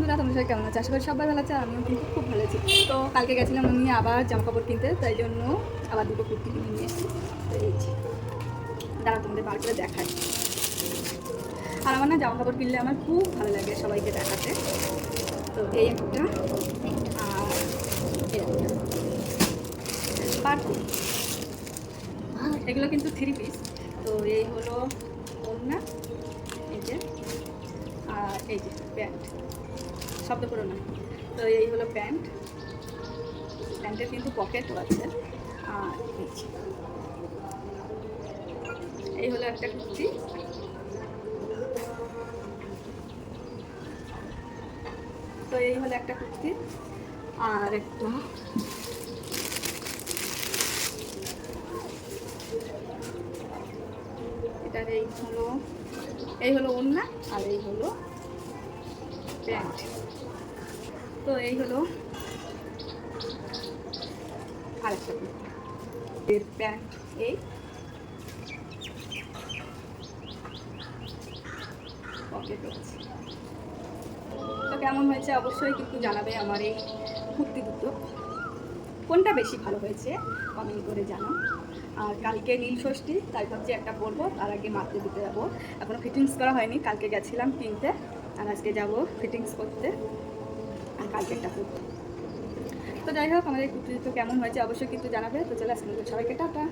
বন্ধুরা, তোমরা সবাই কেমন আছে? আশা করি সবাই ভালো আছে, আর আমিও কিন্তু খুব ভালো আছি। তো কালকে গেছিলাম আমি আবার জামা কাপড় কিনতে, তাই জন্য আবার দুটো কুর্তি কিনে নিয়ে এসেছি। তো এই যে দাঁড়া তোমাদের বার করে দেখাই। আর আমার না জামা কাপড় কিনলে আমার খুব ভালো লাগে সবাইকে দেখাতে। তো এই একটা আর এই একটা পার্টি, এগুলো কিন্তু 3 পিস। তো এই হলো ওড়না, এই যে, আর এই যে প্যান্ট, শব্দ করো না। তো এই হলো প্যান্ট, প্যান্টের কিন্তু পকেটও আছে। আর এই হলো একটা কুর্তি, তো এই হলো একটা কুর্তি। আর একটা এটার এই হলো ওড়না, আর এই হলো প্যান্ট। তো এই হলো আরেকটা কুর্তি, এর প্যান্ট এই, পকেট আছে। তো কেমন হয়েছে অবশ্যই কিন্তু জানাবে আমার এই কুর্তি দুটো, কোনটা বেশি ভালো হয়েছে কমেন্ট করে জানাও। আর কালকে নীল ষষ্ঠী, তাই ভাবছি একটা পরবো, তার আগে মারতে দিতে যাবো। এখনও ফিটিংস করা হয়নি, কালকে গেছিলাম কিনতে, আর আজকে যাব ফিটিংস করতে, আর কালকে একটা পরবো। তো যাই হোক, আমাদের কুর্তি দুটো কেমন হয়েছে অবশ্যই কিন্তু জানাবে। তো চলে আসলে সবাইকে টাটা।